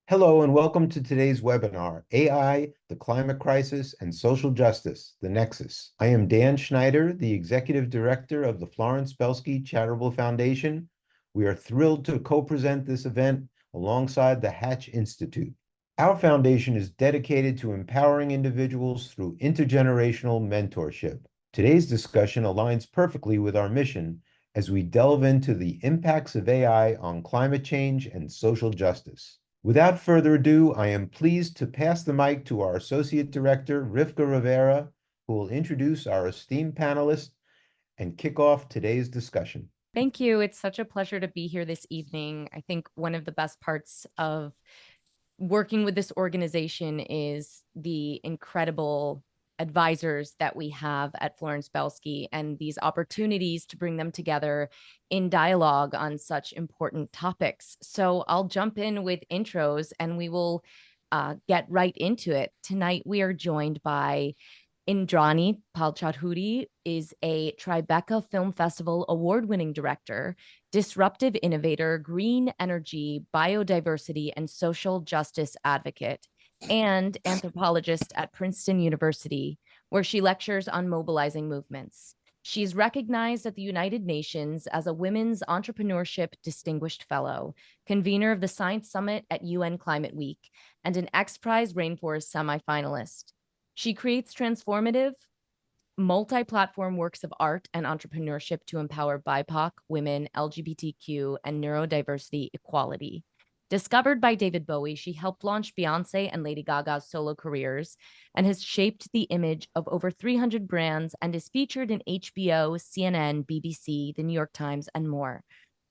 Hello and welcome to today's webinar, AI, the Climate Crisis and Social Justice, the Nexus. I am Dan Schneider, the Executive Director of the Florence Belsky Charitable Foundation. We are thrilled to co-present this event alongside the Hatch Institute. Our foundation is dedicated to empowering individuals through intergenerational mentorship. Today's discussion aligns perfectly with our mission as we delve into the impacts of AI on climate change and social justice. Without further ado, I am pleased to pass the mic to our Associate Director, Rivka Rivera, who will introduce our esteemed panelists and kick off today's discussion. Thank you. It's such a pleasure to be here this evening. I think one of the best parts of working with this organization is the incredible advisors that we have at Florence Belsky and these opportunities to bring them together in dialogue on such important topics. So I'll jump in with intros and we will get right into it. Tonight, we are joined by Indrani Pal-Chaudhuri, is a Tribeca Film Festival award-winning director, disruptive innovator, green energy, biodiversity, and social justice advocate, and anthropologist at Princeton University, where she lectures on mobilizing movements. She's recognized at the United Nations as a Women's Entrepreneurship Distinguished Fellow, convener of the Science Summit at UN Climate Week, and an X Prize Rainforest semifinalist. She creates transformative, multi-platform works of art and entrepreneurship to empower BIPOC, women, LGBTQ, and neurodiversity equality. Discovered by David Bowie, she helped launch Beyoncé and Lady Gaga's solo careers and has shaped the image of over 300 brands and is featured in HBO, CNN, BBC, The New York Times, and more.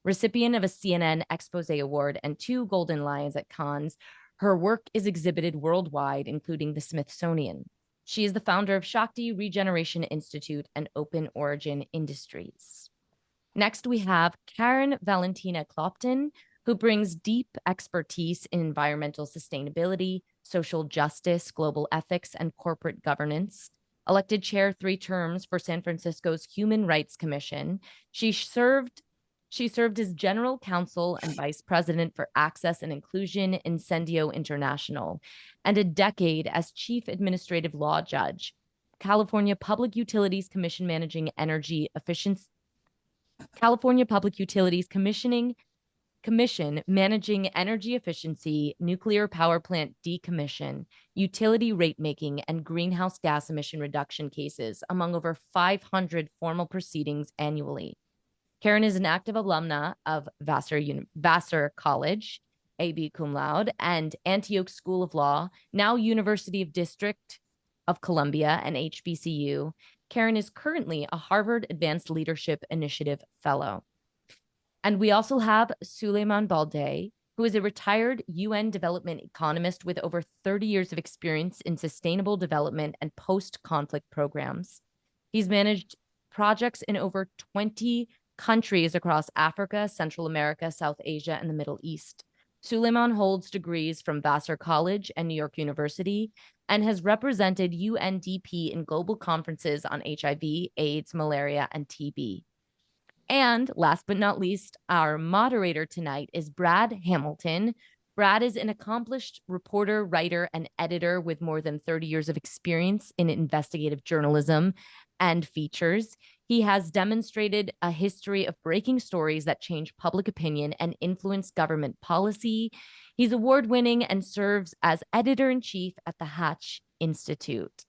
Recipient of a CNN Expose Award and 2 Golden Lions at Cannes, her work is exhibited worldwide, including the Smithsonian. She is the founder of Shakti Regeneration Institute and Open Origin Industries. Next, we have Karen Valentía Clopton, who brings deep expertise in environmental sustainability, social justice, global ethics, and corporate governance. Elected chair 3 terms for San Francisco's Human Rights Commission, she served as General Counsel and Vice President for Access and Inclusion, Incendio International, and a decade as Chief Administrative Law Judge, California Public Utilities Commission managing energy efficiency, California Public Utilities Commission managing energy efficiency, nuclear power plant decommission, utility rate making, and greenhouse gas emission reduction cases, among over 500 formal proceedings annually. Karen is an active alumna of Vassar College, AB cum laude, and Antioch School of Law, now University of District of Columbia and HBCU. Karen is currently a Harvard Advanced Leadership Initiative Fellow. And we also have Suleyman Balde, who is a retired UN development economist with over 30 years of experience in sustainable development and post-conflict programs. He's managed projects in over 20 countries across Africa, Central America, South Asia, and the Middle East. Suleyman holds degrees from Vassar College and New York University and has represented UNDP in global conferences on HIV, AIDS, malaria, and TB. And last but not least, our moderator tonight is Brad Hamilton. Brad is an accomplished reporter, writer, and editor with more than 30 years of experience in investigative journalism and features. He has demonstrated a history of breaking stories that change public opinion and influence government policy. He's award-winning and serves as editor-in-chief at the Hatch Institute.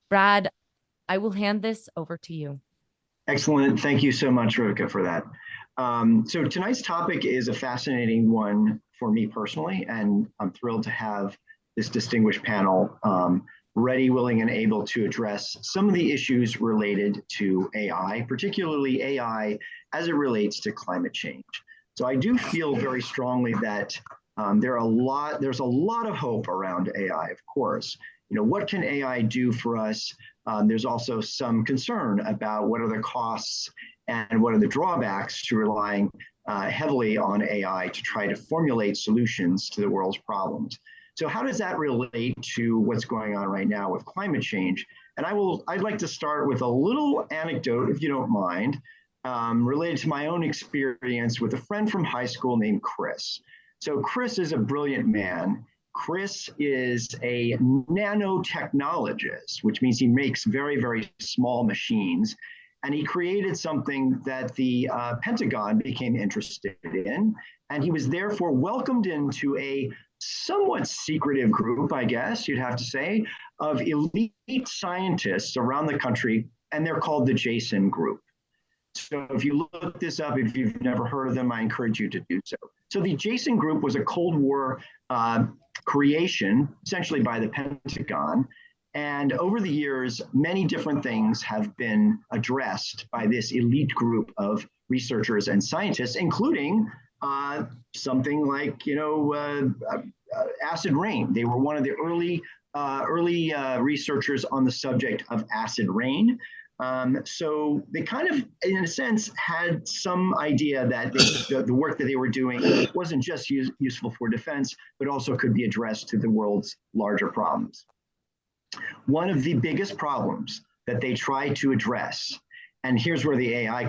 Brad, I will hand this over to you. Excellent. Thank you so much, Rivka, for that. So tonight's topic is a fascinating one for me personally, and I'm thrilled to have this distinguished panel ready, willing, and able to address some of the issues related to AI, particularly AI as it relates to climate change. So I do feel very strongly that there's a lot of hope around AI, of course. You know, what can AI do for us? There's also some concern about what are the costs and what are the drawbacks to relying heavily on AI to try to formulate solutions to the world's problems. So how does that relate to what's going on right now with climate change? And I'd like to start with a little anecdote, if you don't mind, related to my own experience with a friend from high school named Chris. So Chris is a brilliant man. Chris is a nanotechnologist, which means he makes very, very small machines. And he created something that the Pentagon became interested in. And he was therefore welcomed into a somewhat secretive group, I guess you'd have to say, of elite scientists around the country. And they're called the Jason Group. So if you look this up, if you've never heard of them, I encourage you to do so. So the Jason Group was a Cold War creation, essentially by the Pentagon. And over the years, many different things have been addressed by this elite group of researchers and scientists, including something like, acid rain. They were one of the early researchers on the subject of acid rain. So they kind of, in a sense, had some idea that the work that they were doing wasn't just useful for defense, but also could be addressed to the world's larger problems. One of the biggest problems that they tried to address, and here's where the AI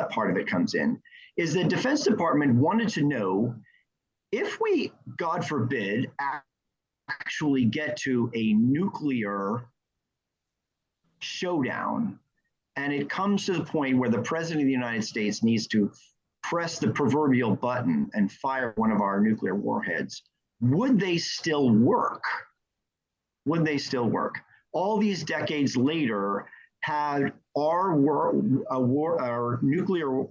part of it comes in, is the Defense Department wanted to know if we, God forbid, actually get to a nuclear showdown, and it comes to the point where the President of the United States needs to press the proverbial button and fire one of our nuclear warheads, would they still work? Would they still work? All these decades later, had our nuclear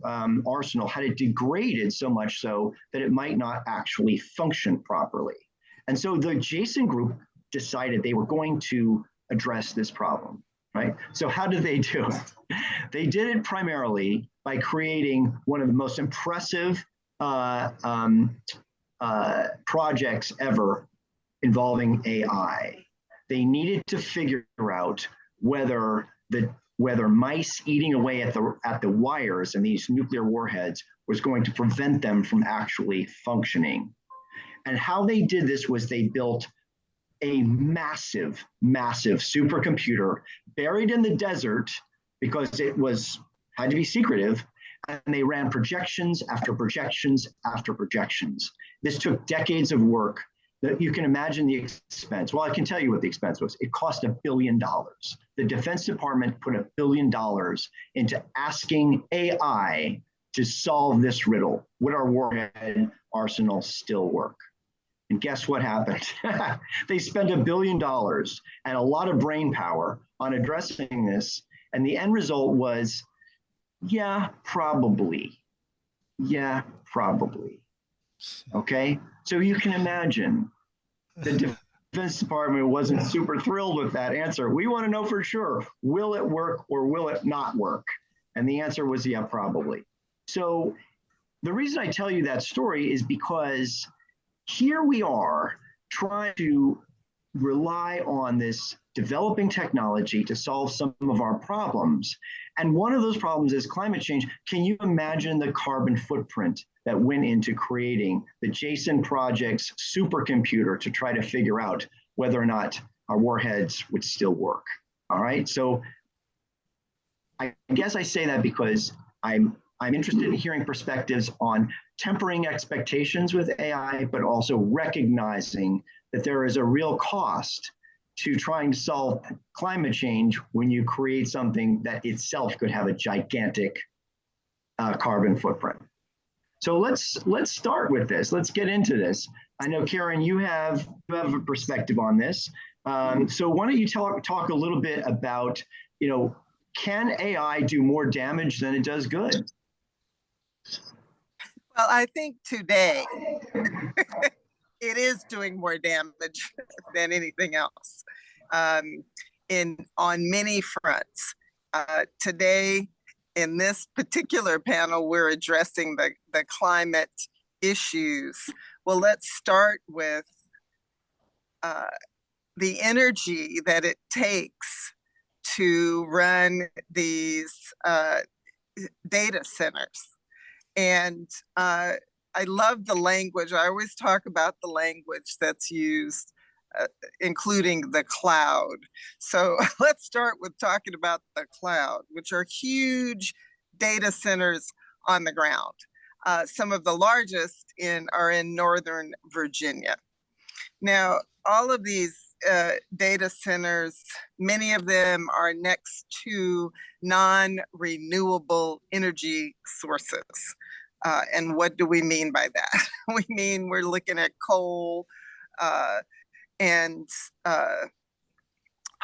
arsenal, had it degraded so much so that it might not actually function properly. And so the Jason Group decided they were going to address this problem. Right? So how did they do it? They did it primarily by creating one of the most impressive projects ever involving AI. They needed to figure out whether mice eating away at the wires in these nuclear warheads was going to prevent them from actually functioning. And how they did this was they built a massive, massive supercomputer buried in the desert because it had to be secretive, and they ran projections after projections after projections. This took decades of work. That you can imagine the expense. Well, I can tell you what the expense was. It cost $1 billion. The Defense Department put $1 billion into asking AI to solve this riddle. Would our warhead arsenal still work? And guess what happened? They spent $1 billion and a lot of brain power on addressing this. And the end result was, yeah, probably. Yeah, probably. Okay? So you can imagine the Defense Department wasn't super thrilled with that answer. We want to know for sure, will it work or will it not work? And the answer was, yeah, probably. So the reason I tell you that story is because here we are trying to rely on this developing technology to solve some of our problems. And one of those problems is climate change. Can you imagine the carbon footprint that went into creating the Jason Project's supercomputer to try to figure out whether or not our warheads would still work? All right, so I guess I say that because I'm interested in hearing perspectives on tempering expectations with AI, but also recognizing that there is a real cost to trying to solve climate change when you create something that itself could have a gigantic carbon footprint. So let's start with this. Let's get into this. I know, Karen, you have a perspective on this. So why don't you talk a little bit about, can AI do more damage than it does good? Well, I think today it is doing more damage than anything else on many fronts. Today, in this particular panel, we're addressing the climate issues. Well, let's start with the energy that it takes to run these data centers. And I love the language. I always talk about the language that's used, including the cloud. So let's start with talking about the cloud, which are huge data centers on the ground. Some of the largest are in Northern Virginia. Now, all of these data centers, many of them are next to non-renewable energy sources. And what do we mean by that? We mean we're looking at coal and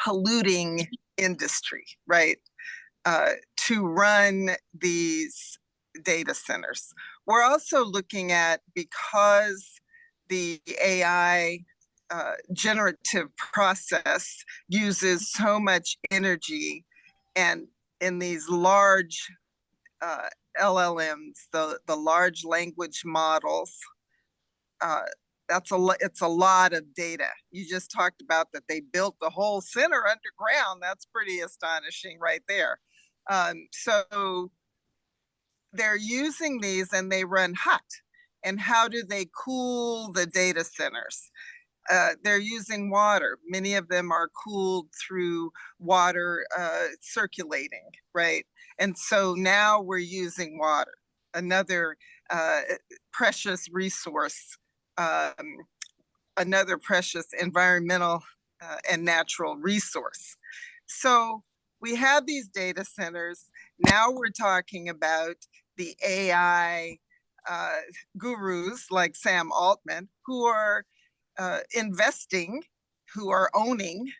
polluting industry, right? To run these data centers. We're also looking at, because the AI generative process uses so much energy, and in these large LLMs, the large language models, it's a lot of data. You just talked about that they built the whole center underground. That's pretty astonishing right there. So they're using these and they run hot. And how do they cool the data centers? They're using water. Many of them are cooled through water circulating, right? And so now we're using water, another precious resource, another precious environmental and natural resource. So we have these data centers. Now we're talking about the AI gurus like Sam Altman, who are investing, who are owning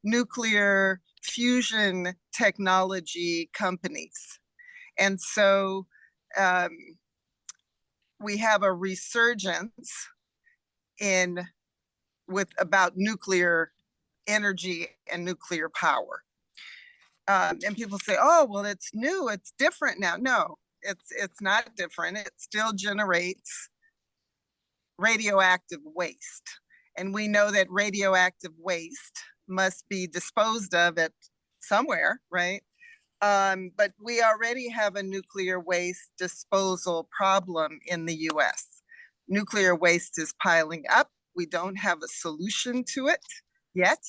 nuclear fusion technology companies. And so we have a resurgence about nuclear energy and nuclear power. And people say, oh, well, it's new, it's different now. No, it's not different. It still generates radioactive waste. And we know that radioactive waste must be disposed of at somewhere, right? But we already have a nuclear waste disposal problem in the US. Nuclear waste is piling up. We don't have a solution to it yet.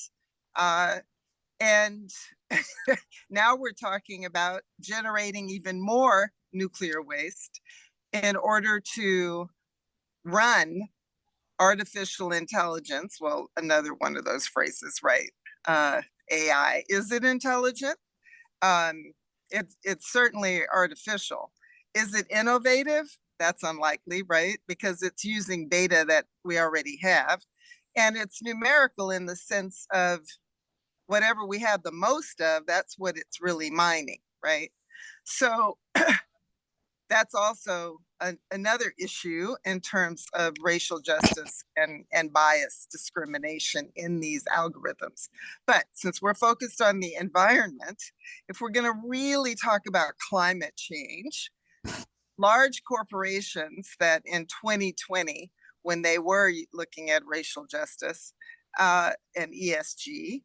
And now we're talking about generating even more nuclear waste in order to run artificial intelligence. Well, another one of those phrases, right? AI. Is it intelligent? It's certainly artificial. Is it innovative? That's unlikely, right? Because it's using data that we already have. And it's numerical in the sense of whatever we have the most of, that's what it's really mining, right? So that's also another issue in terms of racial justice and bias discrimination in these algorithms. But since we're focused on the environment, if we're going to really talk about climate change, large corporations that in 2020, when they were looking at racial justice and ESG,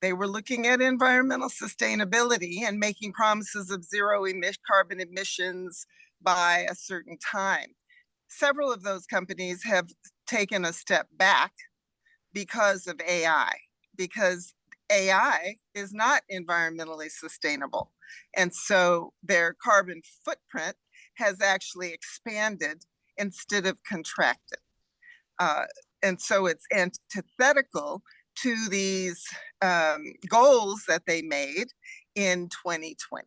they were looking at environmental sustainability and making promises of zero carbon emissions by a certain time. Several of those companies have taken a step back because of AI, because AI is not environmentally sustainable. And so their carbon footprint has actually expanded instead of contracted. And so it's antithetical to these goals that they made in 2020.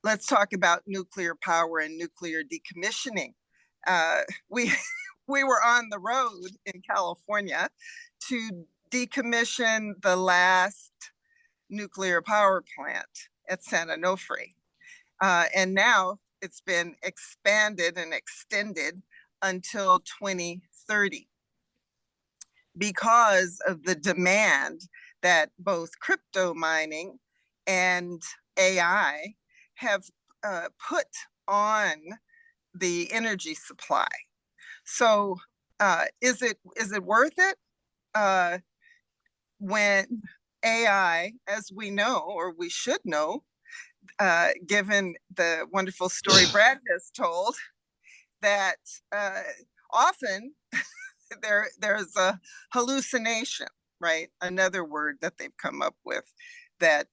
Let's talk about nuclear power and nuclear decommissioning. We were on the road in California to decommission the last nuclear power plant at San Onofre. And now it's been expanded and extended until 2030 because of the demand that both crypto mining and AI have put on the energy supply. So is it worth it? When AI, as we know, or we should know, given the wonderful story Brad has told, that often there's a hallucination, right? Another word that they've come up with that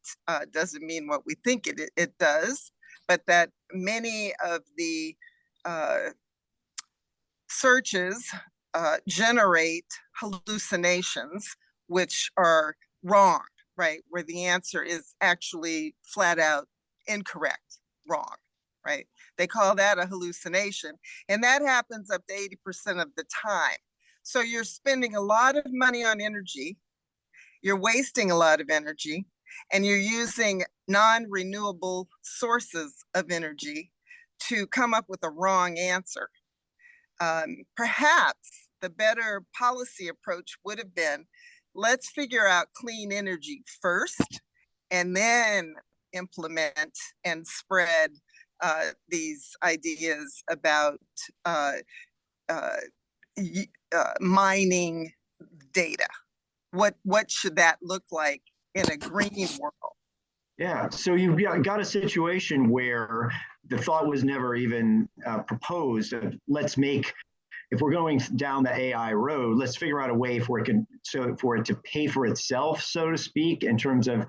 doesn't mean what we think it does. but that many of the searches generate hallucinations, which are wrong, right? Where the answer is actually flat out incorrect, wrong, right? They call that a hallucination. And that happens up to 80% of the time. So you're spending a lot of money on energy, you're wasting a lot of energy, and you're using non-renewable sources of energy to come up with a wrong answer. Perhaps the better policy approach would have been, let's figure out clean energy first, and then implement and spread these ideas about mining data. What should that look like in a green world? Yeah, so you've got a situation where the thought was never even proposed of, let's make, if we're going down the AI road, let's figure out a way for it to pay for itself, so to speak, in terms of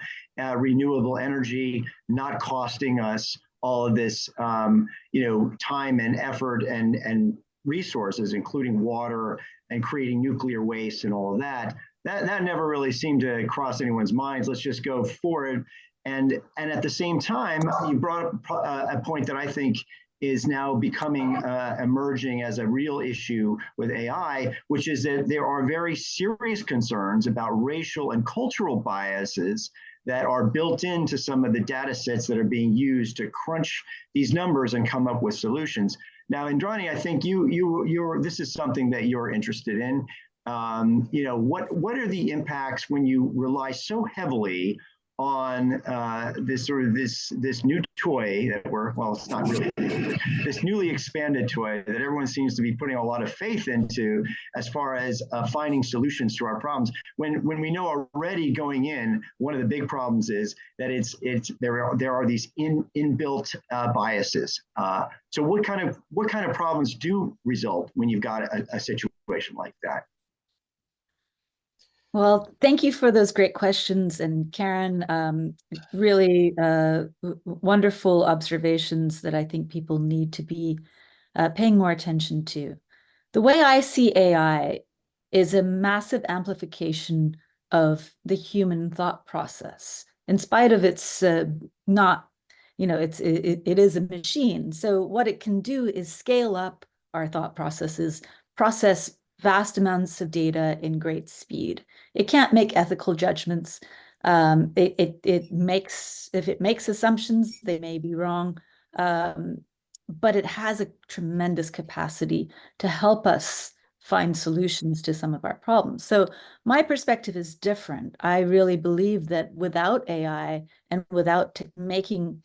renewable energy, not costing us all of this, time and effort and resources, including water and creating nuclear waste and all of that. That never really seemed to cross anyone's minds. Let's just go for it. And at the same time, you brought up a point that I think is now becoming emerging as a real issue with AI, which is that there are very serious concerns about racial and cultural biases that are built into some of the data sets that are being used to crunch these numbers and come up with solutions. Now, Indrani, I think this is something that you're interested in. What are the impacts when you rely so heavily on this new toy that it's not really this newly expanded toy that everyone seems to be putting a lot of faith into as far as finding solutions to our problems, when we know already going in, one of the big problems is that there are these inbuilt biases. So what kind of problems do result when you've got a situation like that? Well, thank you for those great questions. And Karen, really wonderful observations that I think people need to be paying more attention to. The way I see AI is a massive amplification of the human thought process. In spite of its it is a machine. So what it can do is scale up our thought processes, process vast amounts of data in great speed. It can't make ethical judgments. If it makes assumptions, they may be wrong, but it has a tremendous capacity to help us find solutions to some of our problems. So my perspective is different. I really believe that without AI and without making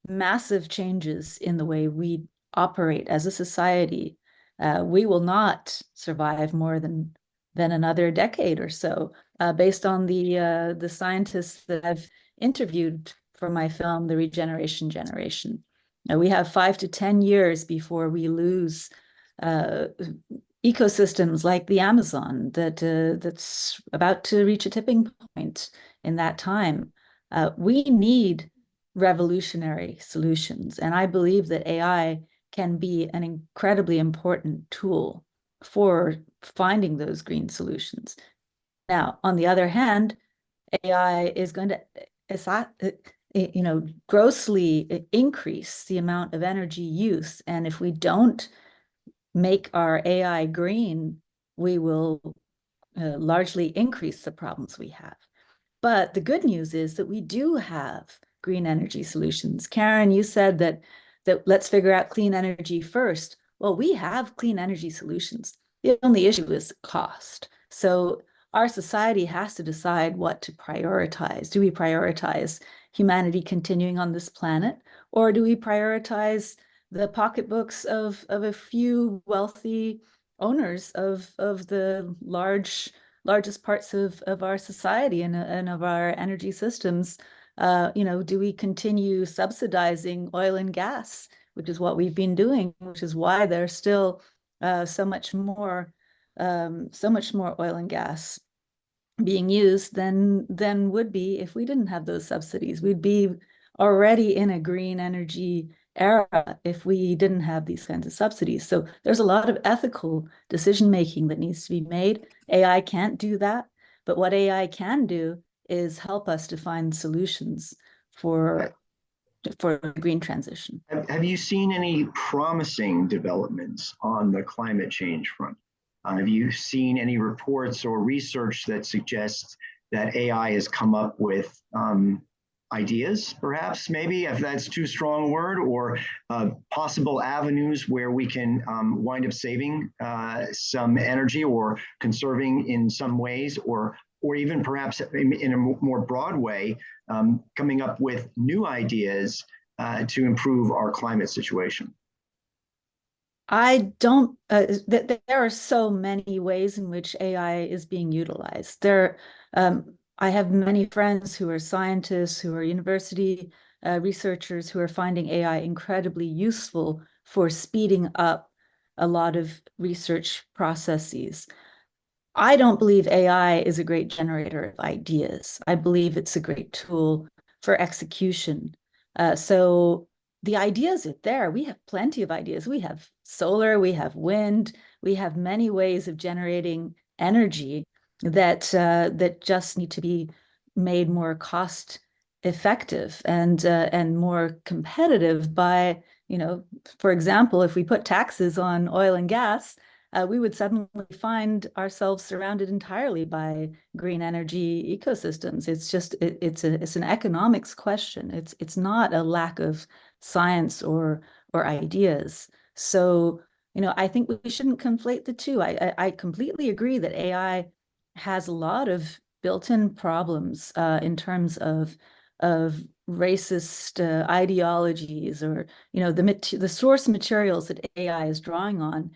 massive changes in the way we operate as a society, we will not survive more than another decade or so, based on the scientists that I've interviewed for my film, The Regeneration Generation. We have 5 to 10 years before we lose ecosystems like the Amazon that's about to reach a tipping point in that time. We need revolutionary solutions, and I believe that AI can be an incredibly important tool for finding those green solutions. Now, on the other hand, AI is going to grossly increase the amount of energy use. And if we don't make our AI green, we will largely increase the problems we have. But the good news is that we do have green energy solutions. Karen, you said that let's figure out clean energy first. Well, we have clean energy solutions. The only issue is cost. So our society has to decide what to prioritize. Do we prioritize humanity continuing on this planet, or do we prioritize the pocketbooks of a few wealthy owners of the largest parts of our society and of our energy systems? Do we continue subsidizing oil and gas, which is what we've been doing, which is why there's still so much more oil and gas being used than would be if we didn't have those subsidies. We'd be already in a green energy era if we didn't have these kinds of subsidies. So there's a lot of ethical decision making that needs to be made. AI can't do that, but what AI can do is help us to find solutions for the green transition. Have you seen any promising developments on the climate change front? Have you seen any reports or research that suggests that AI has come up with ideas, perhaps, maybe, if that's too strong a word, or possible avenues where we can wind up saving some energy or conserving in some ways, or even perhaps in a more broad way, coming up with new ideas to improve our climate situation? I don't, there are so many ways in which AI is being utilized. I have many friends who are scientists, who are university researchers, who are finding AI incredibly useful for speeding up a lot of research processes. I don't believe AI is a great generator of ideas. I believe it's a great tool for execution. So the ideas are there. We have plenty of ideas. We have solar, we have wind, we have many ways of generating energy that just need to be made more cost effective and more competitive by, for example, if we put taxes on oil and gas, we would suddenly find ourselves surrounded entirely by green energy ecosystems. It's just it's an economics question. It's not a lack of science or ideas. So, I think we shouldn't conflate the two. I completely agree that AI has a lot of built-in problems in terms of racist ideologies, or the source materials that AI is drawing on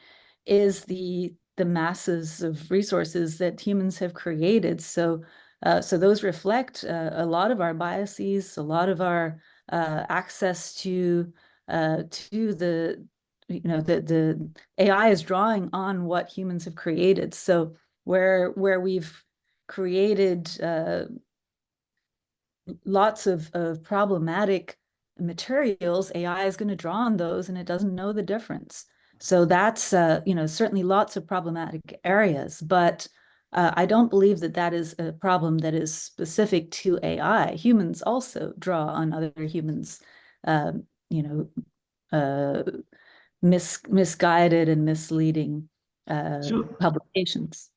is the masses of resources that humans have created. So those reflect a lot of our biases, a lot of our access to the AI is drawing on what humans have created. So where we've created lots of problematic materials, AI is going to draw on those, and it doesn't know the difference. So that's certainly lots of problematic areas, but I don't believe that is a problem that is specific to AI. Humans also draw on other humans, misguided and misleading publications.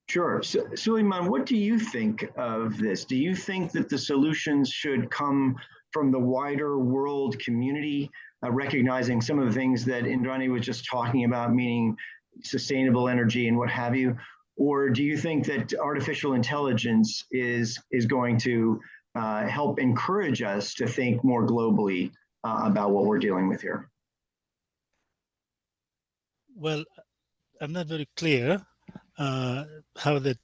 Sure. So, Suleiman, what do you think of this? Do you think that the solutions should come from the wider world community, recognizing some of the things that Indrani was just talking about, meaning sustainable energy and what have you? Or do you think that artificial intelligence is going to help encourage us to think more globally about what we're dealing with here? Well, I'm not very clear how that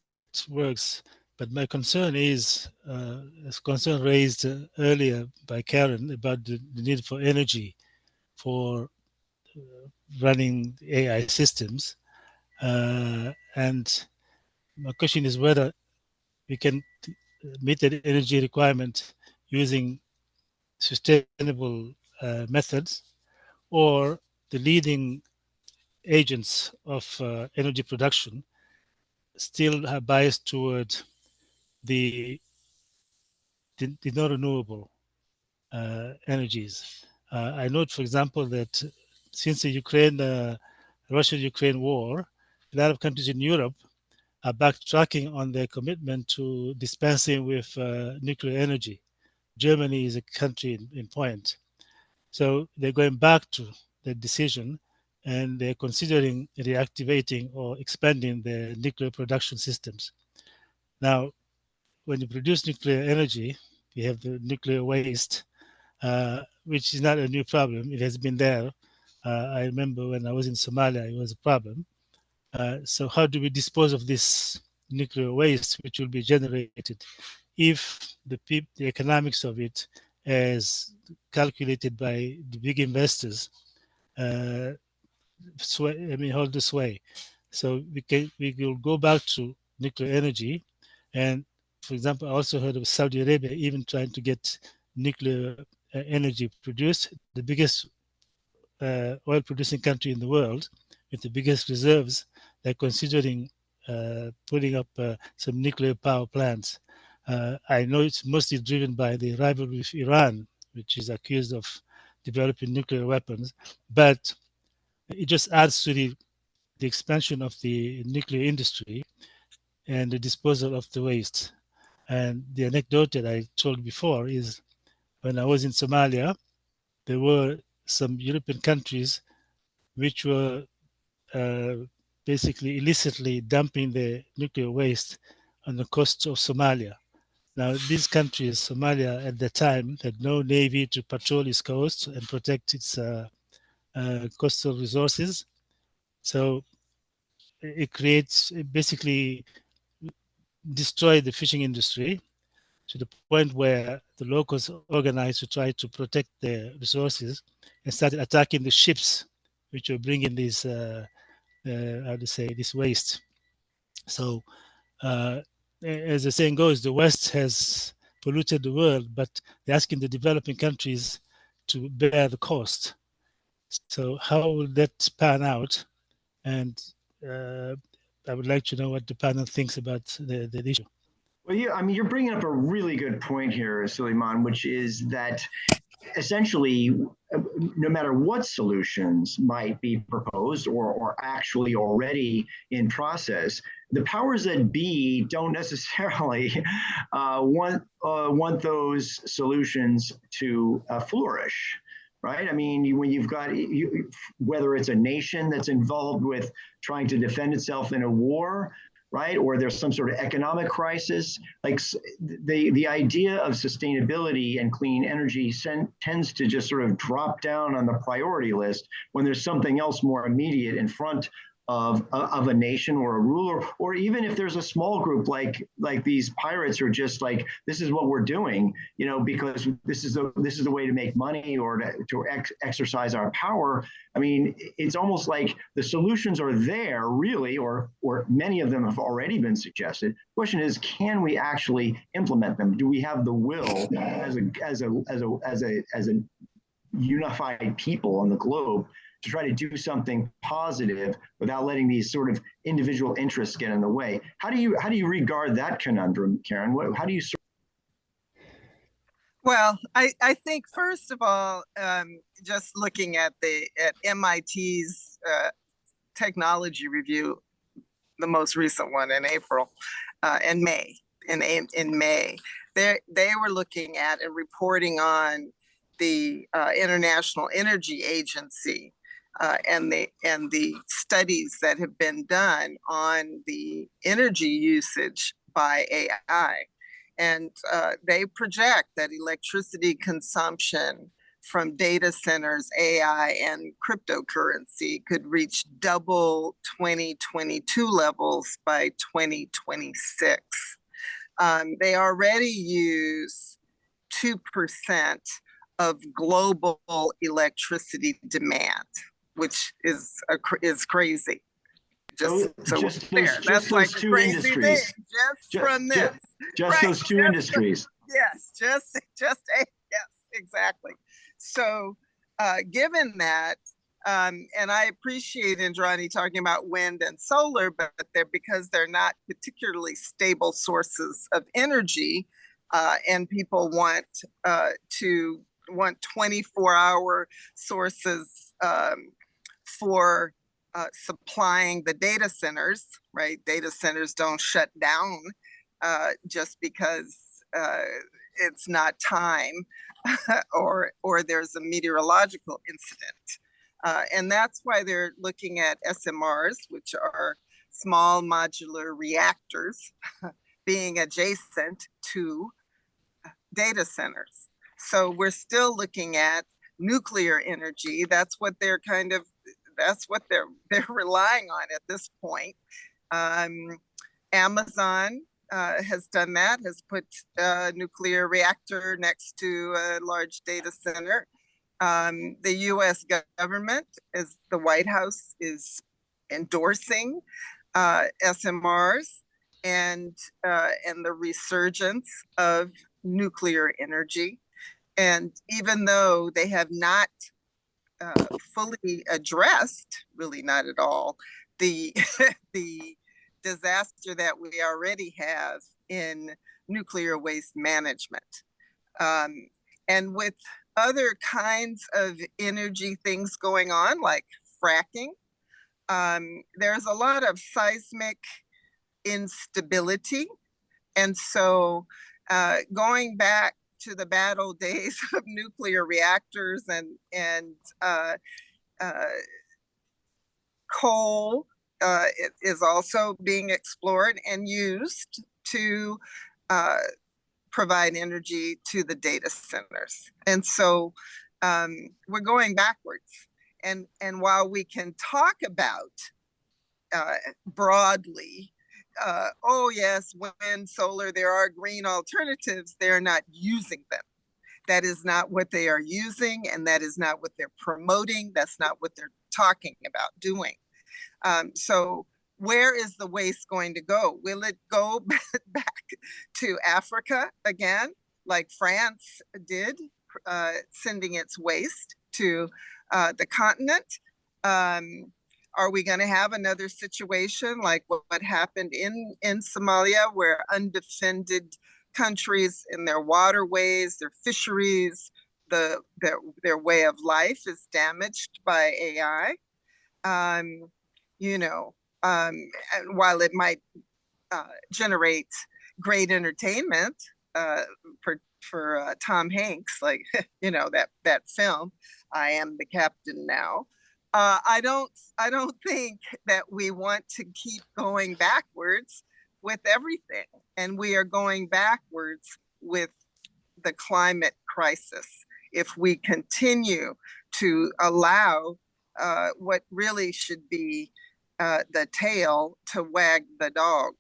works, but my concern is a concern raised earlier by Karen about the need for energy for running AI systems. And my question is whether we can meet that energy requirement using sustainable methods, or the leading agents of energy production still are biased toward the non-renewable energies. I note, for example, that since the Russia-Ukraine war, a lot of countries in Europe are backtracking on their commitment to dispensing with nuclear energy. Germany is a country in point. So they're going back to the decision, and they're considering reactivating or expanding their nuclear production systems. Now, when you produce nuclear energy, you have the nuclear waste, which is not a new problem. It has been there. I remember when I was in Somalia, it was a problem. So how do we dispose of this nuclear waste, which will be generated if the economics of it, as calculated by the big investors, hold the sway? So we will go back to nuclear energy. And for example, I also heard of Saudi Arabia even trying to get nuclear energy produced, the biggest oil producing country in the world with the biggest reserves. They're considering putting up some nuclear power plants. I know it's mostly driven by the rivalry with Iran, which is accused of developing nuclear weapons, but it just adds to the expansion of the nuclear industry and the disposal of the waste. And the anecdote that I told before is when I was in Somalia, there were some European countries which were basically illicitly dumping the nuclear waste on the coast of Somalia. Now, these countries, Somalia at the time, had no navy to patrol its coast and protect its coastal resources. So it creates, it basically destroyed the fishing industry to the point where the locals organized to try to protect their resources and started attacking the ships which were bringing this, how to say, this waste. So, as the saying goes, the West has polluted the world, but they're asking the developing countries to bear the cost. So, how will that pan out? And I would like to know what the panel thinks about the issue. Well, yeah, I mean, you're bringing up a really good point here, Suleiman, which is that essentially, no matter what solutions might be proposed or actually already in process, the powers that be don't necessarily want those solutions to flourish. Right? I mean, when you've got, whether it's a nation that's involved with trying to defend itself in a war, right? Or there's some sort of economic crisis, like the idea of sustainability and clean energy tends to just sort of drop down on the priority list when there's something else more immediate in front of a nation or a ruler, or even if there's a small group like these pirates who are just like, this is what we're doing, you know, because this is the way to make money or to exercise our power. I mean, it's almost like the solutions are there, really, or many of them have already been suggested. The question is, can we actually implement them? Do we have the will as a unified people on the globe to try to do something positive without letting these sort of individual interests get in the way? How do you regard that conundrum, Karen? How do you? Well, I think first of all, just looking at MIT's technology review, the most recent one in April and May, in May, they were looking at and reporting on the International Energy Agency and the studies that have been done on the energy usage by AI. And they project that electricity consumption from data centers, AI, and cryptocurrency could reach double 2022 levels by 2026. They already use 2% of global electricity demand, which is crazy. That's like a crazy thing, from this. Just those two industries. Yes, yes, exactly. So, given that, and I appreciate Indrani talking about wind and solar, but because they're not particularly stable sources of energy, and people want 24-hour sources for supplying the data centers, right? Data centers don't shut down just because it's not time or there's a meteorological incident. And that's why they're looking at SMRs, which are small modular reactors, being adjacent to data centers. So we're still looking at nuclear energy. That's what they're relying on at this point. Amazon has done that, has put a nuclear reactor next to a large data center. The US government, as the White House, is endorsing SMRs and the resurgence of nuclear energy. And even though they have not fully addressed, really not at all, the the disaster that we already have in nuclear waste management. And with other kinds of energy things going on, like fracking, there's a lot of seismic instability. And so going back to the bad old days of nuclear reactors and coal is also being explored and used to provide energy to the data centers. And so we're going backwards. And while we can talk about broadly, oh yes, wind, solar, there are green alternatives, they're not using them. That is not what they are using, and that is not what they're promoting. That's not what they're talking about doing. So where is the waste going to go? Will it go back to Africa again, like France did, sending its waste to the continent? Are we going to have another situation like what happened in Somalia, where undefended countries in their waterways, their fisheries, their way of life is damaged by AI? You know, and while it might generate great entertainment for Tom Hanks, like, you know, that film, I Am the Captain Now. I don't think that we want to keep going backwards with everything, and we are going backwards with the climate crisis if we continue to allow what really should be the tail to wag the dog.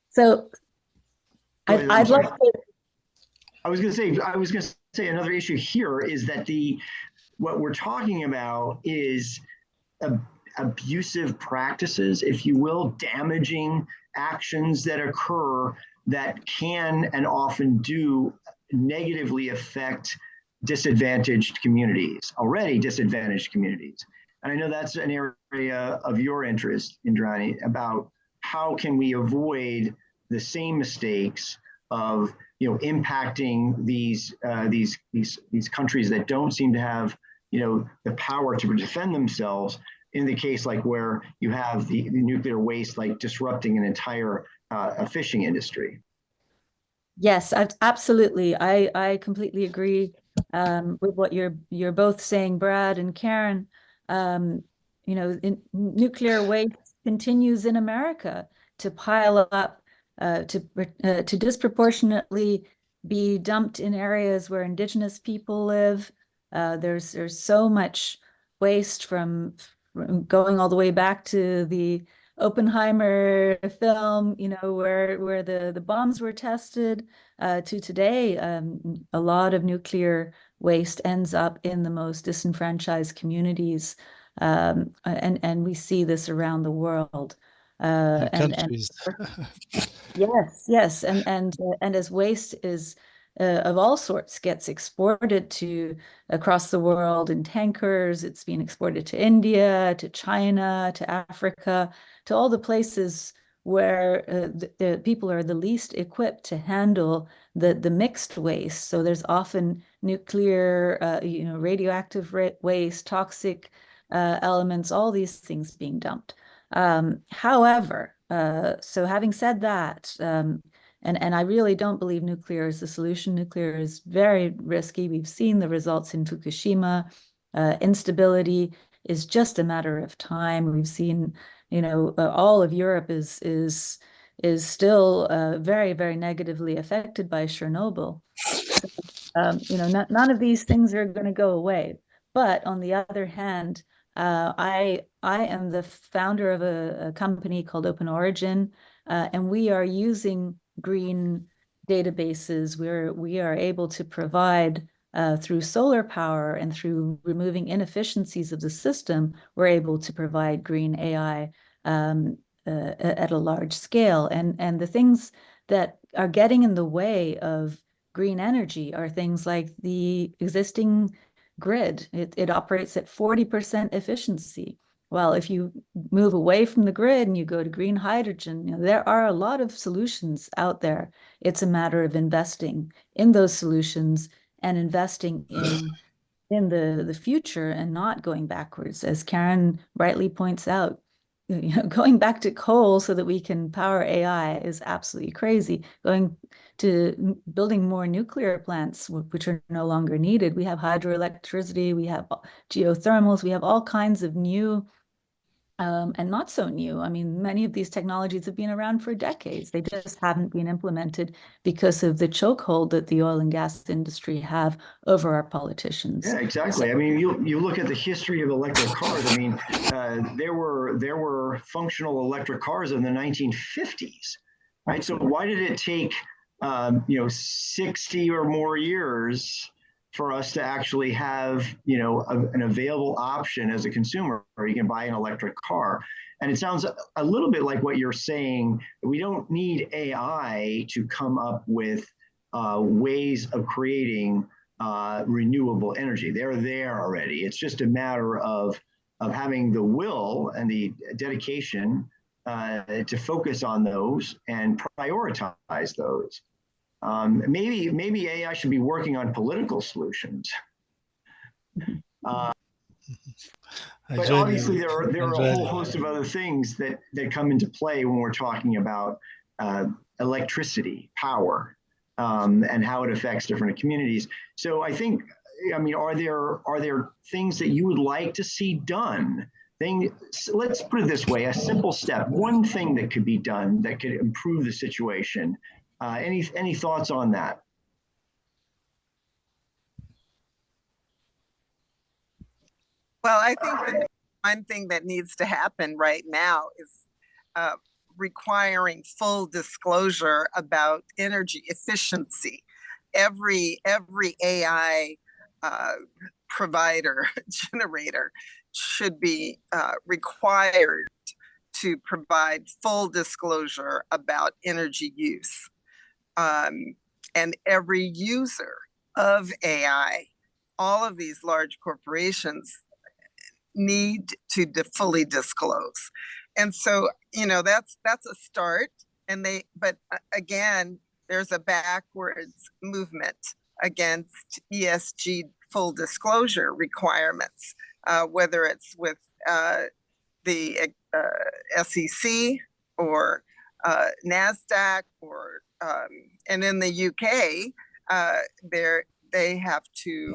So I'd like to. I was going to say another issue here is that what we're talking about is abusive practices, if you will, damaging actions that occur that can and often do negatively affect disadvantaged communities, already disadvantaged communities. And I know that's an area of your interest, Indrani, about how can we avoid the same mistakes of impacting these countries that don't seem to have the power to defend themselves, in the case like where you have the nuclear waste like disrupting an entire fishing industry. Yes, absolutely. I completely agree with what you're both saying, Brad and Karen. Nuclear waste continues in America to pile up, to disproportionately be dumped in areas where Indigenous people live. There's so much waste from going all the way back to the Oppenheimer film, where the bombs were tested, to today. A lot of nuclear waste ends up in the most disenfranchised communities, and we see this around the world. Yes, and as waste is of all sorts gets exported to across the world in tankers, it's being exported to India, to China, to Africa, to all the places where the people are the least equipped to handle the mixed waste. So there's often nuclear, radioactive waste, toxic elements, all these things being dumped. However, so having said that, and I really don't believe nuclear is the solution. Nuclear is very risky. We've seen the results in Fukushima. Instability is just a matter of time. We've seen, all of Europe is still very, very negatively affected by Chernobyl. So, none of these things are going to go away. But on the other hand, I am the founder of a company called Open Origin, and we are using green databases where we are able to provide through solar power and through removing inefficiencies of the system, we're able to provide green AI at a large scale. And the things that are getting in the way of green energy are things like the existing grid. It operates at 40% efficiency. Well, if you move away from the grid and you go to green hydrogen, there are a lot of solutions out there. It's a matter of investing in those solutions and investing in the future and not going backwards. As Karen rightly points out, going back to coal so that we can power AI is absolutely crazy. Going to building more nuclear plants, which are no longer needed. We have hydroelectricity, we have geothermals, we have all kinds of new and not so new. I mean, many of these technologies have been around for decades. They just haven't been implemented because of the chokehold that the oil and gas industry have over our politicians. Yeah, exactly. So, I mean, you look at the history of electric cars. I mean, there were functional electric cars in the 1950s, right? So why did it take 60 or more years for us to actually have, an available option as a consumer, or you can buy an electric car? And it sounds a little bit like what you're saying. We don't need AI to come up with ways of creating renewable energy. They're there already. It's just a matter of having the will and the dedication to focus on those and prioritize those. Maybe AI should be working on political solutions. But obviously there are a whole host of other things that come into play when we're talking about electricity, power, and how it affects different communities. So I think, are there things that you would like to see done? Let's put it this way: a simple step, one thing that could be done that could improve the situation. Any thoughts on that? Well, I think the one thing that needs to happen right now is requiring full disclosure about energy efficiency. Every AI provider, generator should be required to provide full disclosure about energy use. And every user of AI, all of these large corporations need to fully disclose. And so, that's a start. But again, there's a backwards movement against ESG full disclosure requirements, whether it's with the SEC or NASDAQ, or and in the UK, they have to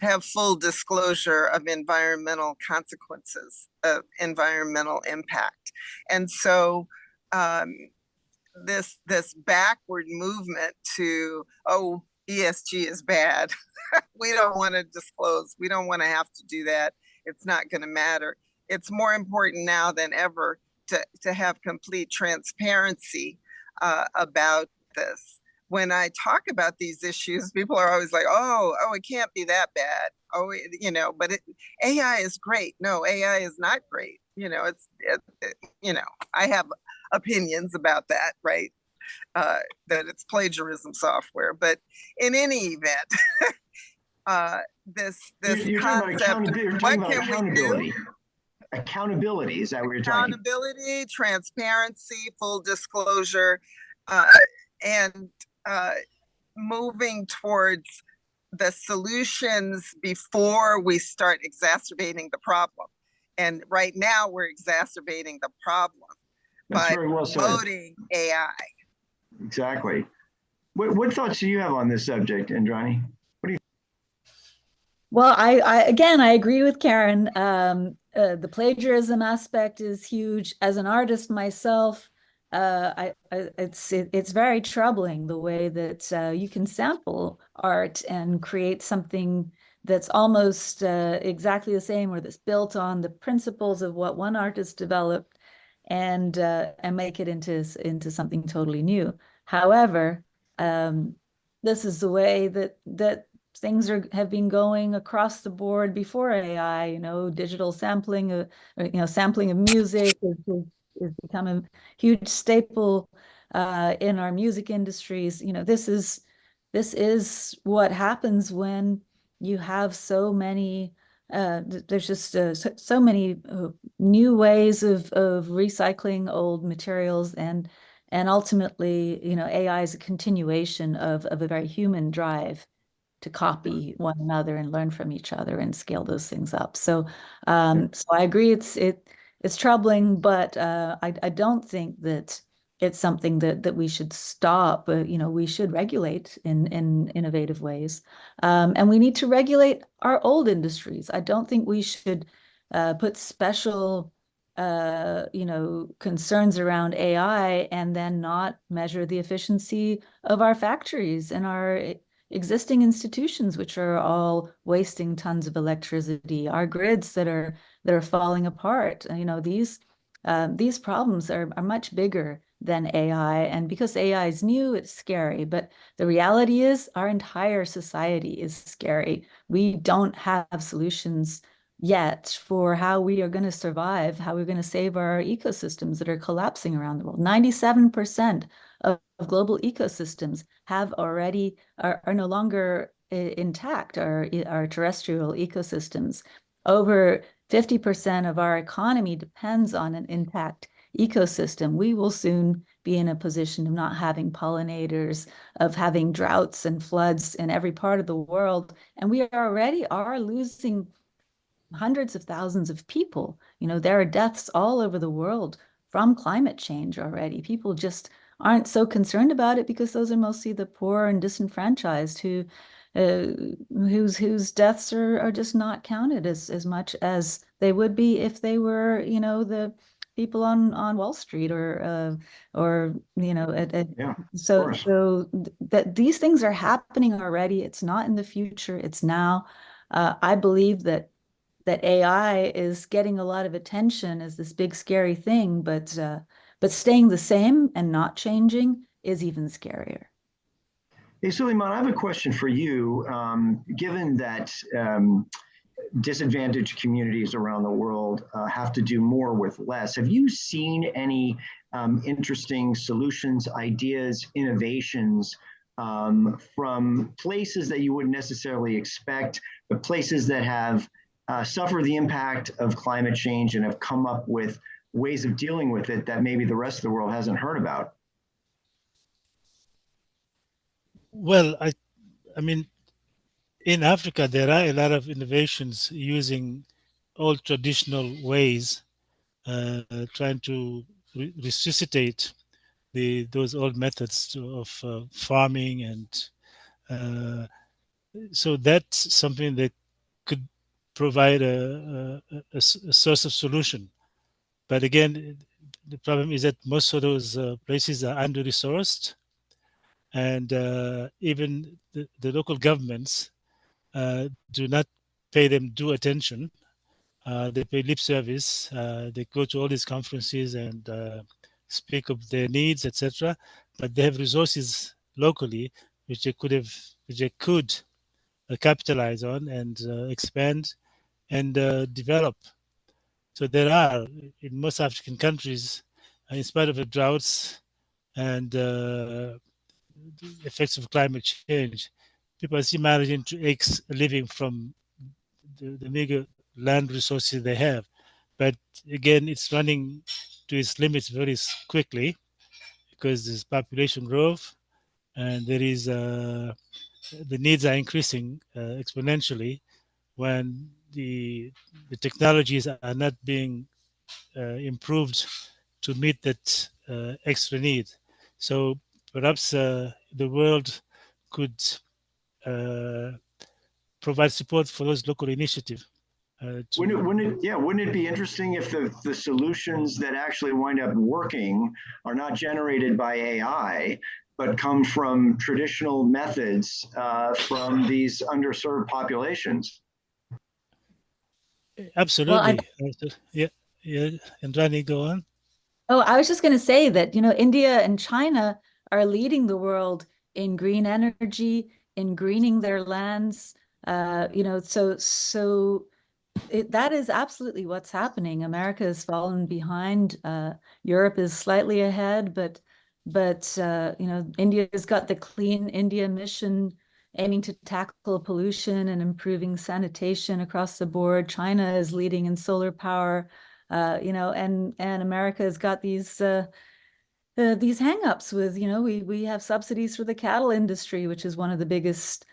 have full disclosure of environmental consequences, of environmental impact. And so this backward movement to, ESG is bad. We don't want to disclose. We don't want to have to do that. It's not going to matter. It's more important now than ever to have complete transparency about this. When I talk about these issues, people are always like, oh, it can't be that bad. But AI is great. No, AI is not great. I have opinions about that, right? That it's plagiarism software. But in any event, this concept, what can we do? Accountability, is that what you're talking about? Accountability, transparency, full disclosure, and moving towards the solutions before we start exacerbating the problem. And right now we're exacerbating the problem by promoting AI. Exactly. What thoughts do you have on this subject, Indrani? What do you? Well, I agree with Karen. The plagiarism aspect is huge. As an artist myself, it's very troubling the way that you can sample art and create something that's almost exactly the same, or that's built on the principles of what one artist developed, and make it into something totally new. However, this is the way that things have been going across the board before AI. You know, digital sampling, sampling of music has become a huge staple in our music industries. You know, this is what happens when you have so many. There's just so many new ways of recycling old materials, and ultimately, you know, AI is a continuation of a very human drive to copy one another and learn from each other and scale those things up. So, so I agree, it's troubling, but I don't think that it's something that we should stop. You know, we should regulate in innovative ways, and we need to regulate our old industries. I don't think we should put special you know, concerns around AI and then not measure the efficiency of our factories and our existing institutions, which are all wasting tons of electricity, our grids that are falling apart. You know, these problems are much bigger than AI. And because AI is new, it's scary. But the reality is our entire society is scary. We don't have solutions yet for how we are going to survive, how we're going to save our ecosystems that are collapsing around the world. 97% of global ecosystems are no longer intact, our terrestrial ecosystems. Over 50% of our economy depends on an intact ecosystem. We will soon be in a position of not having pollinators, of having droughts and floods in every part of the world. And we already are losing hundreds of thousands of people. You know, there are deaths all over the world from climate change already. People just aren't so concerned about it because those are mostly the poor and disenfranchised whose deaths are just not counted as much as they would be if they were, you know, the people on Wall Street or you know, so that these things are happening already. It's not in the future, it's now. I believe that AI is getting a lot of attention as this big scary thing, but staying the same and not changing is even scarier. Hey, Suleiman, I have a question for you. Given that disadvantaged communities around the world have to do more with less, have you seen any interesting solutions, ideas, innovations from places that you wouldn't necessarily expect, but places that have suffered the impact of climate change and have come up with ways of dealing with it that maybe the rest of the world hasn't heard about? Well, I mean, in Africa, there are a lot of innovations using old traditional ways, trying to resuscitate those old methods of farming, and so that's something that could provide a source of solution. But again, the problem is that most of those places are under-resourced, and even the local governments do not pay them due attention. They pay lip service. They go to all these conferences and speak of their needs, etc. But they have resources locally which they could capitalize on and expand and develop. So there are, in most African countries, in spite of the droughts and the effects of climate change, people are still managing to living from the meager land resources they have. But again, it's running to its limits very quickly because there's population growth and there is the needs are increasing exponentially when the technologies are not being improved to meet that extra need. So perhaps the world could provide support for those local initiatives. Wouldn't it be interesting if the solutions that actually wind up working are not generated by AI, but come from traditional methods from these underserved populations? Absolutely. Well, yeah, Indrani, go on. Oh, I was just going to say that, you know, India and China are leading the world in green energy, in greening their lands. That is absolutely what's happening. America has fallen behind. Europe is slightly ahead, but India's got the Clean India mission aiming to tackle pollution and improving sanitation across the board. China is leading in solar power, and America has got these hang-ups with, we have subsidies for the cattle industry, which is one of the biggest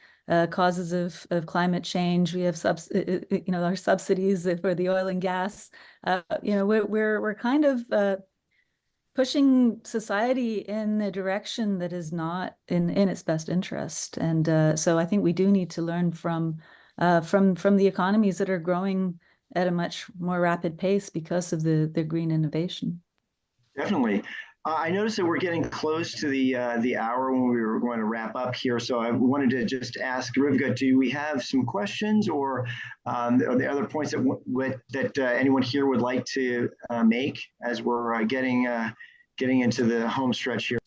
causes of climate change. We have our subsidies for the oil and gas. We're kind of pushing society in a direction that is not in its best interest. And so I think we do need to learn from the economies that are growing at a much more rapid pace because of the green innovation. Definitely. I noticed that we're getting close to the hour when we were going to wrap up here. So I wanted to just ask Rivka, do we have some questions, or are there other points that anyone here would like to make as we're getting into the home stretch here?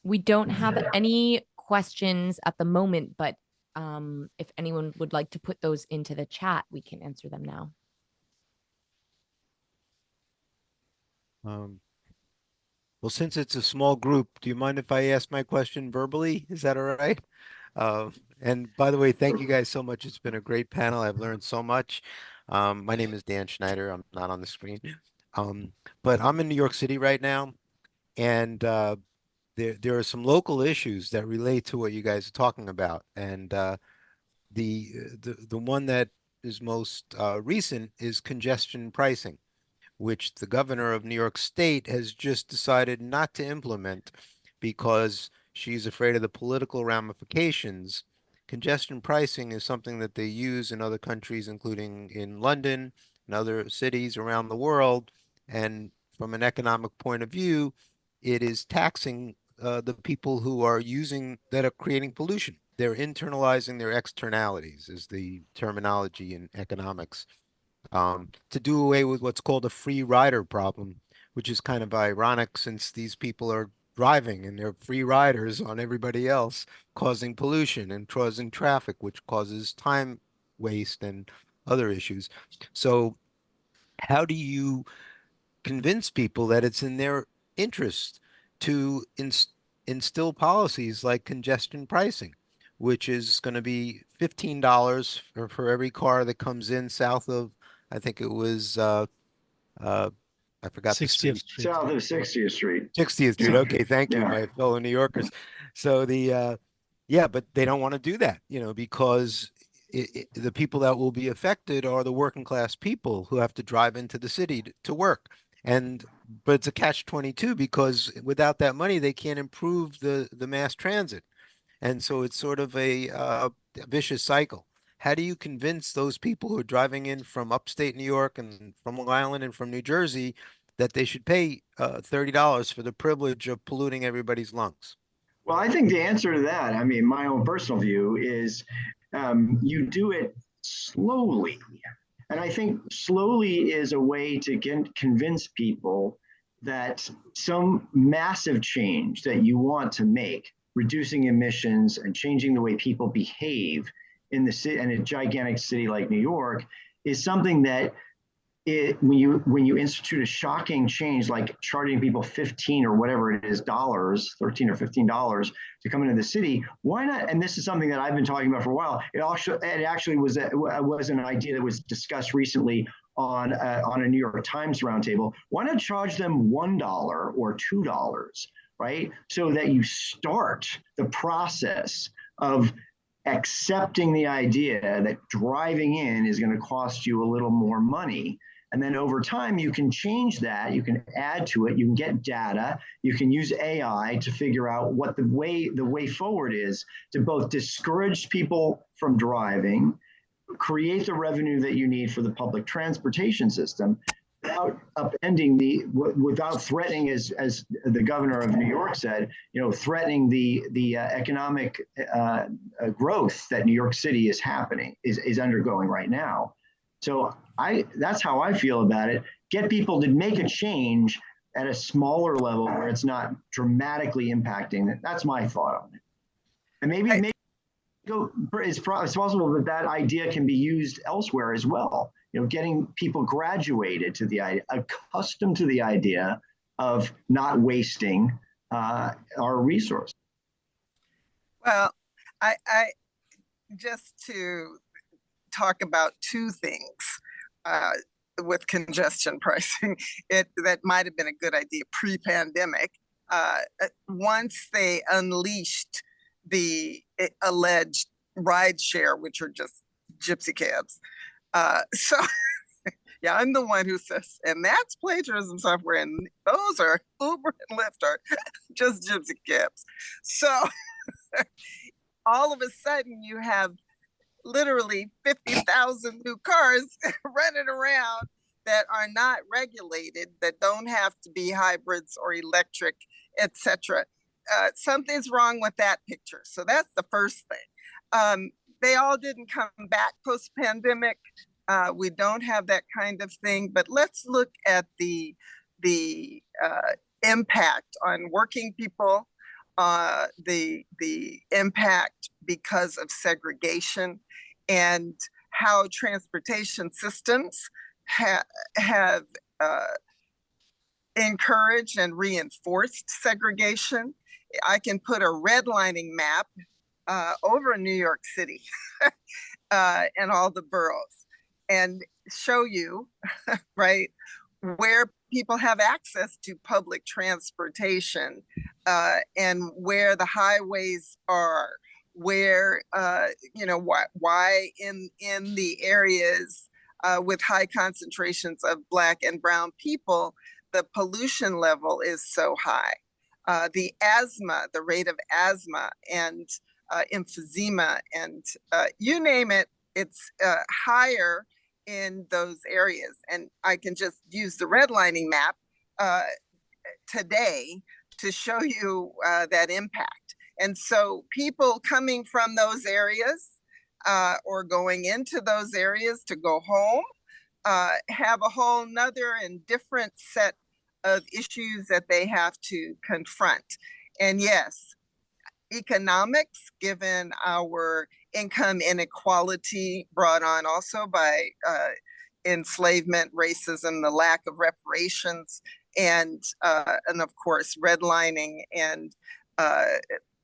We don't have any questions at the moment, but if anyone would like to put those into the chat, we can answer them now. Well, since it's a small group, do you mind if I ask my question verbally? Is that all right? And by the way, thank you guys so much. It's been a great panel. I've learned so much. My name is Dan Schneider. I'm not on the screen. But I'm in New York City right now, and there are some local issues that relate to what you guys are talking about. And the one that is most recent is congestion pricing, which the governor of New York State has just decided not to implement because she's afraid of the political ramifications. Congestion pricing is something that they use in other countries, including in London and other cities around the world. And from an economic point of view, it is taxing the people who are that are creating pollution. They're internalizing their externalities, is the terminology in economics. To do away with what's called a free rider problem, which is kind of ironic since these people are driving and they're free riders on everybody else, causing pollution and causing traffic, which causes time waste and other issues. So how do you convince people that it's in their interest to instill policies like congestion pricing, which is going to be $15 for every car that comes in south of, I think it was, I forgot the 60th street. Street. South of 60th Street. 60th Street. Okay, thank you, Yeah. my fellow New Yorkers. So but they don't want to do that, because the people that will be affected are the working class people who have to drive into the city to work. But it's a catch-22 because without that money, they can't improve the mass transit. And so it's sort of a vicious cycle. How do you convince those people who are driving in from upstate New York and from Long Island and from New Jersey that they should pay $30 for the privilege of polluting everybody's lungs? Well, I think the answer to that, I mean, my own personal view is you do it slowly. And I think slowly is a way to convince people that some massive change that you want to make, reducing emissions and changing the way people behave in the city, in a gigantic city like New York, is something that when you institute a shocking change like charging people 15 or whatever it is dollars, $13 or $15 to come into the city, why not? And this is something that I've been talking about for a while. It actually was an idea that was discussed recently on a New York Times roundtable. Why not charge them $1 or $2, right? So that you start the process of accepting the idea that driving in is going to cost you a little more money. And then over time, you can change that. You can add to it. You can get data. You can use AI to figure out what the way forward is to both discourage people from driving, create the revenue that you need for the public transportation system, without upending without threatening, as the governor of New York said, threatening the economic growth that New York City is undergoing right now. So that's how I feel about it. Get people to make a change at a smaller level where it's not dramatically impacting. That's my thought on it. And maybe it's possible that idea can be used elsewhere as well. Getting people graduated to the idea, accustomed to the idea of not wasting our resources. Well, I just to talk about two things with congestion pricing, that might have been a good idea pre-pandemic. Once they unleashed the alleged ride share, which are just gypsy cabs. So yeah, I'm the one who says, and that's plagiarism software, and those are Uber and Lyft are just gypsy cabs. So all of a sudden you have literally 50,000 new cars running around that are not regulated, that don't have to be hybrids or electric, etc. Something's wrong with that picture. So that's the first thing. They all didn't come back post-pandemic. We don't have that kind of thing, but let's look at the impact on working people, the impact because of segregation, and how transportation systems have encouraged and reinforced segregation. I can put a redlining map over New York City and all the boroughs and show you, right, where people have access to public transportation and where the highways are, where, why in the areas with high concentrations of Black and brown people, the pollution level is so high. The asthma, the rate of asthma and emphysema and you name it, it's higher in those areas. And I can just use the redlining map today to show you that impact. And so people coming from those areas or going into those areas to go home have a whole nother and different set of issues that they have to confront. And yes, economics, given our income inequality brought on also by enslavement, racism, the lack of reparations, and of course, redlining and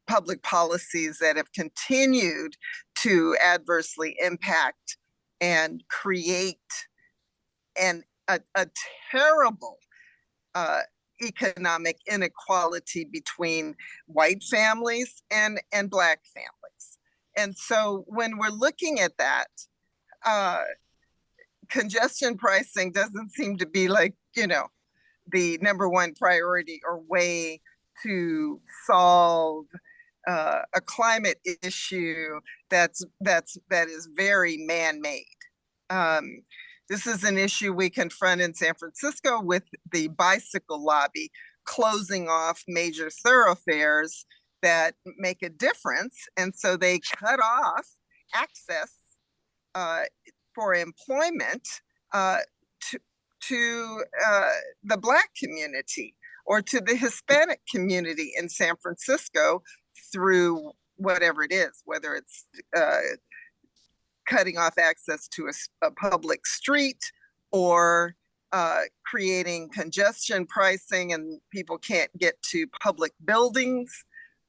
public policies that have continued to adversely impact and create a terrible economic inequality between white families and Black families. And so when we're looking at that, congestion pricing doesn't seem to be like, the number one priority or way to solve a climate issue that is very man-made. This is an issue we confront in San Francisco with the bicycle lobby closing off major thoroughfares that make a difference. And so they cut off access for employment to the Black community or to the Hispanic community in San Francisco through whatever it is, whether it's cutting off access to a public street or creating congestion pricing and people can't get to public buildings,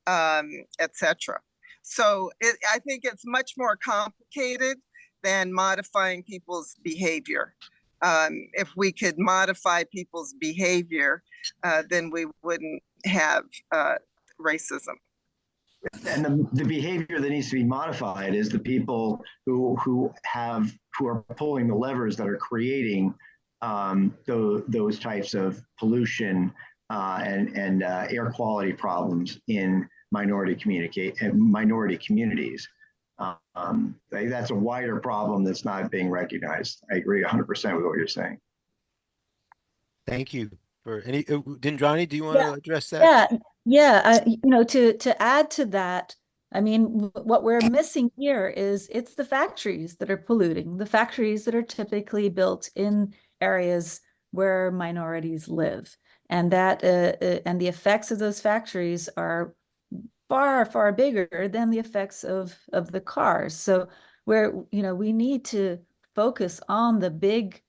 etc. So I think it's much more complicated than modifying people's behavior. If we could modify people's behavior, then we wouldn't have racism. And the behavior that needs to be modified is the people who are pulling the levers that are creating those types of pollution and air quality problems in minority communities. That's a wider problem that's not being recognized. I agree 100% with what you're saying. Thank you. For any, Indrani, do you want to address that? Yeah. To add to that, I mean, what we're missing here is it's the factories that are polluting, the factories that are typically built in areas where minorities live, and that and the effects of those factories are far, far bigger than the effects of the cars. So we need to focus on the big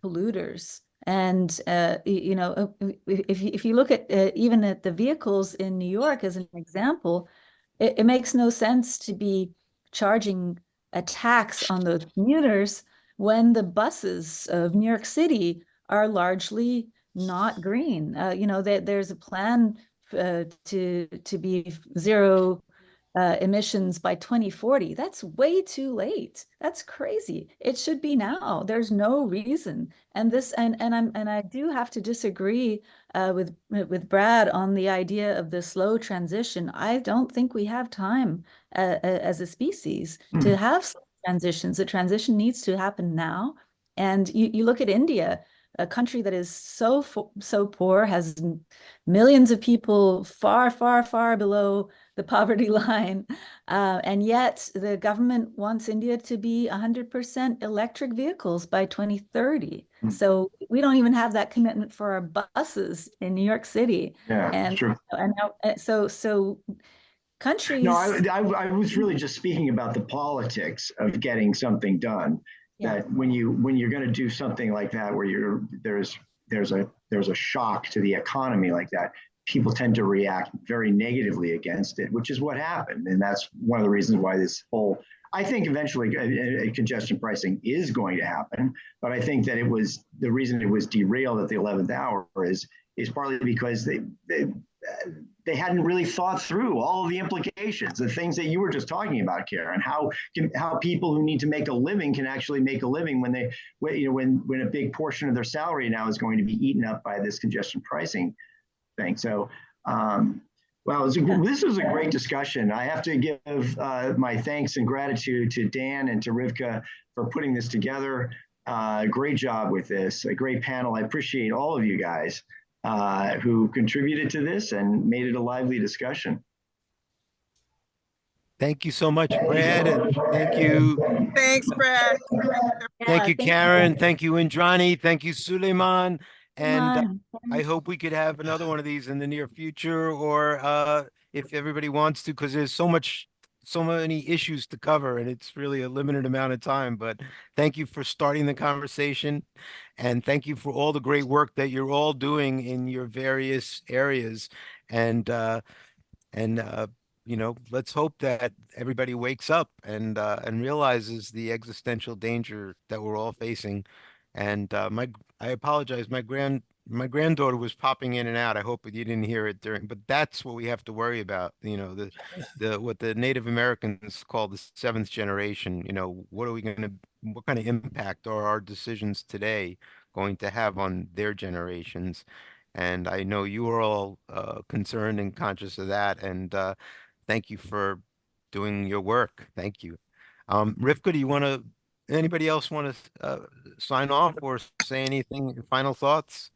polluters. And if you look at even at the vehicles in New York as an example, it makes no sense to be charging a tax on those commuters when the buses of New York City are largely not green. There's a plan to be zero emissions by 2040. That's way too late. That's crazy. It should be now. There's no reason. And I do have to disagree with Brad on the idea of the slow transition. I don't think we have time as a species to have slow transitions. The transition needs to happen now. And you look at India, a country that is so poor, has millions of people far, far, far below the poverty line. And yet the government wants India to be 100% electric vehicles by 2030. So we don't even have that commitment for our buses in New York City. Yeah, and true. And now, so countries. No, I was really just speaking about the politics of getting something done. Yeah. That when you're going to do something like that, where there's a shock to the economy like that, people tend to react very negatively against it, which is what happened. And that's one of the reasons why this whole, I think eventually congestion pricing is going to happen. But I think that the reason it was derailed at the 11th hour is partly because they hadn't really thought through all of the implications, the things that you were just talking about, Karen, how people who need to make a living can actually make a living when a big portion of their salary now is going to be eaten up by this congestion pricing thing. So, this was a great discussion. I have to give my thanks and gratitude to Dan and to Rivka for putting this together. Great job with this, a great panel. I appreciate all of you guys who contributed to this and made it a lively discussion. Thank you so much, Brad, and thank you. Thanks, Brad. Thank you, Karen. Thank you, Indrani. Thank you, Suleiman. And I hope we could have another one of these in the near future, or if everybody wants to, because there's so many issues to cover, and it's really a limited amount of time. But thank you for starting the conversation, and thank you for all the great work that you're all doing in your various areas. And let's hope that everybody wakes up and realizes the existential danger that we're all facing. And I apologize. My granddaughter was popping in and out. I hope you didn't hear it but that's what we have to worry about. What the Native Americans call the seventh generation. What kind of impact are our decisions today going to have on their generations? And I know you are all concerned and conscious of that. And thank you for doing your work. Thank you. Rivka, anybody else want to sign off or say anything? Final thoughts?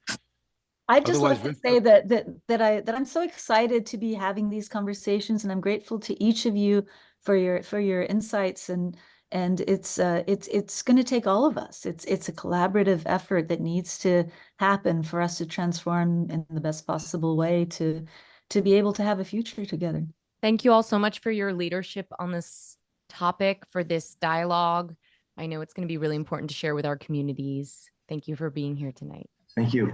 I just want to say that I'm so excited to be having these conversations, and I'm grateful to each of you for your insights. And it's going to take all of us. It's a collaborative effort that needs to happen for us to transform in the best possible way to be able to have a future together. Thank you all so much for your leadership on this topic, for this dialogue. I know it's going to be really important to share with our communities. Thank you for being here tonight. Thank you.